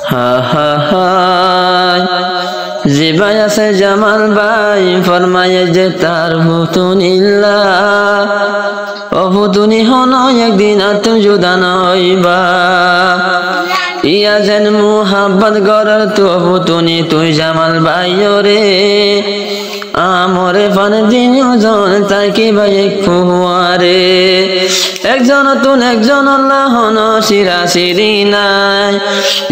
হা হা হা জিবাই আছে জামাল ভাই ফরমায়ে যে তার ফুতুনিল্লা ও ফুতুনি হন একদিন আতুম জুদা নইবা ইয়া যেন মুহাব্বত গরার তো ফুতুনি তুই জামাল ভাই রে আমরে ফান দিন জন তাকি ভাই ফুয়ারে একজন তুন একজন আল্লাহ নসিরা সিরি নাই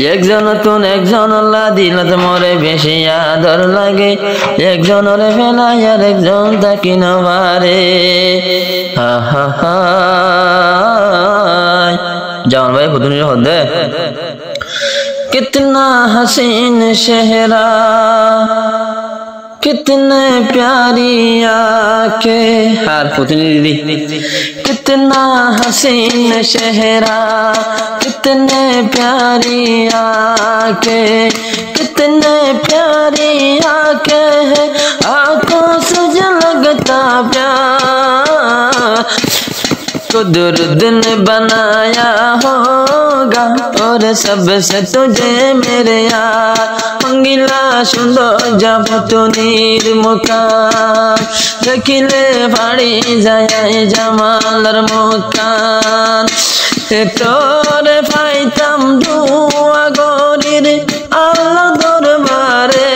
একজন তুন একজন আল্লাহ দিলত মরে বেশি আদর লাগে একজনরে ফেলাই আর একজন তাকি নবারে হা হা হা জামান ভাই ফুতুনির হদে कितना हसीन शहरा कितने प्यारी आंखें हार पुतनी दीदी कितना हसीन शहरा कितने प्यारी आंखें कितने प्यारी आंखें हैं आंखों से जो लगता प्यार कुदरत ने बनाया होगा और सबसे तुझे मेरे यार मंगिला सुंदर जब तो निर्मुकान देखिले भाड़ी जाए जमालर मुकान तोरे फाइतम दुआ गोरीर आल्लाह दरबारे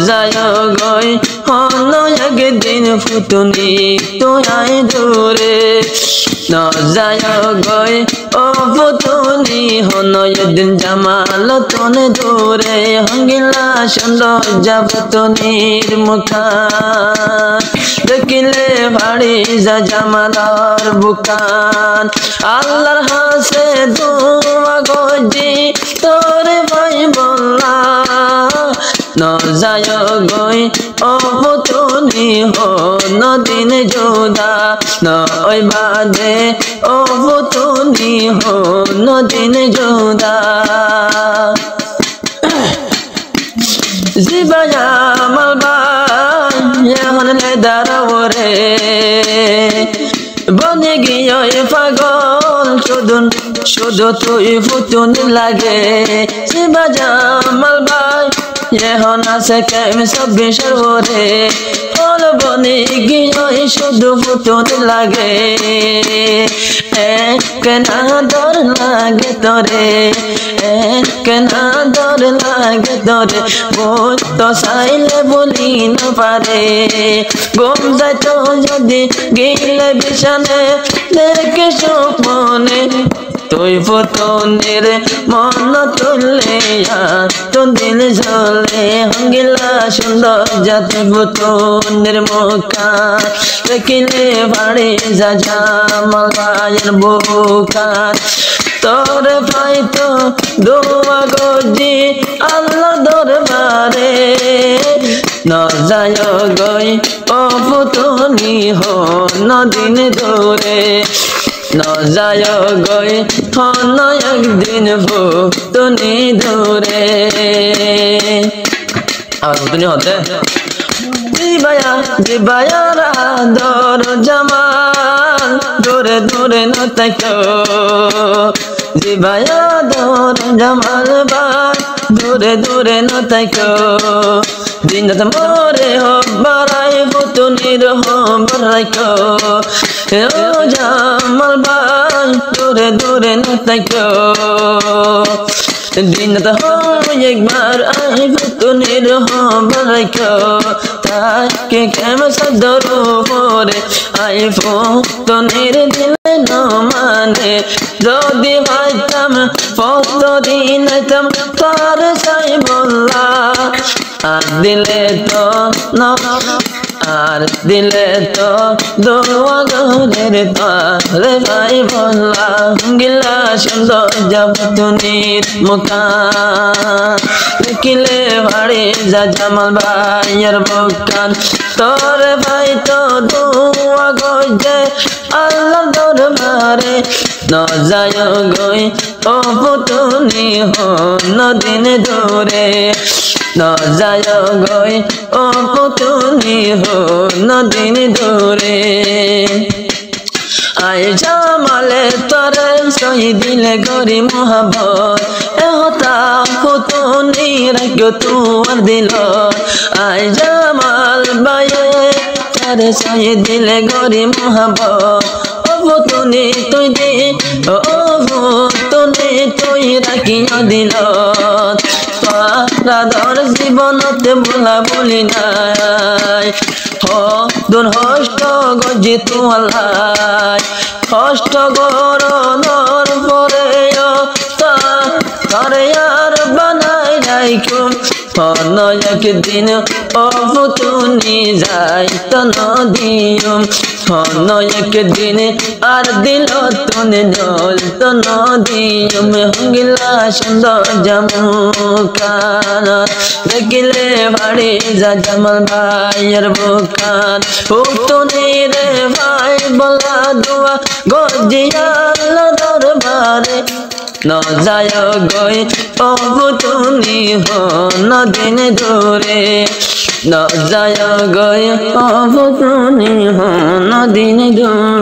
যায় গই হন একদিন ফুতুনি তো আই দূরে না যায় গই ও ফুতুনি হন একদিন জামাল তনে দূরে হঙ্গিলা সুন্দর জাবতনির মুখান দেখিলে ভাড়ি যা জামালার বুকান আল্লাহর হাসে দোয়া গজি তোরে ভাই বললা না যায় গই ও ফুতুনি হন দিন জোদা নয় বাদে ও ফুতুনি হন দিন জোদা জিবায়া মালবাই এখন দাঁড়াওরে বনে গিয়ে পাগল শুধু তুই ফুতুনি লাগে জিবায়া মালবাই এখন আছে কেম সব সরবরে ফল বনে গিয়ে শুধু ফুতুনি লাগে কেনা দর লাগে তোরে কেনা দর লাগে তোরে বোন তো চাইলে বলি না পারে গম যায় তো যদি গেলে বিছানে দেখে স্বপ্নে তুই ফুতুনির মন তুললে তো দিল ঝলে হঙ্গিলা সুন্দর যাতে ফুতুনির মুখান দেখিলে ভাড়ি যা জামাল ভাইয়ের বুকান তোরে পাইতো দোয়া গজি আল্লাহ দরবারে না যায় গই ও ফুতুনি হন দিন ধরে না যায় গই হন একদিন ফুতুনি ধরে আর ফুতুনি হতে জিবায়া জিবায়া দর জামাল দূরে দূরে না তাকো জিবায়া দর জামাল ভাই দূরে দূরে না তাকো দিনত মোরে হবারাই ফুতুনির হবারাইকো ও জামাল ভাই দূরে দূরে না তাকো দিনত একবার আই ফুতুনির হবারাইকো তাকে কেম সদর পরে আই ফুতুনির দিলে ন মানে যদি হইতাম কত দিন হইতাম তার সাই বললা আর দিলে তো আর দিলে তো দোয়া গরের তারে ভাই বললা গিলা সুন্দর জাবতনির মুখান দেখিলে ভাড়ি যা জামাল ভাইয়ের বুকান তোরে ভাই তো দোয়া গজে আল্লাহ দরবারে না যায় গই ও ফুতুনি হন দিন ধরে না যায় গই ও ফুতুনি হন দিন ধরে আয় জামালে তরে সই দিলে গরি মোহাবত এহতা ফুতুনি রাখো তোমার দিল আয় জামাল বায়ে তরে সই দিলে গরি মোহাবত ও ফুতুনি তুই দি ও ফুতুনি তুই রাখিয়া দিল রাধার জীবনতে ভোলা বলি নাই দূর হষ্ট গজি তোমালাই হষ্ট গরণর পরে তারে আর বানাই রাইখো একদিন অফুতুনি যাইত নদীম একদিন আর দিল তুনে জলত নদীম হঙ্গিলা সুন্দর জামুকান দেখিলে ভাড়ি যা জামাল ভাইয়ের বুকান ফুতুনি রে ভাই বলা দোয়া গজিয়াল দরবারে ন যায় গই অবুতুনি হন দিন ধরে ন যায় গই অবুতুনি হন দিন ধরে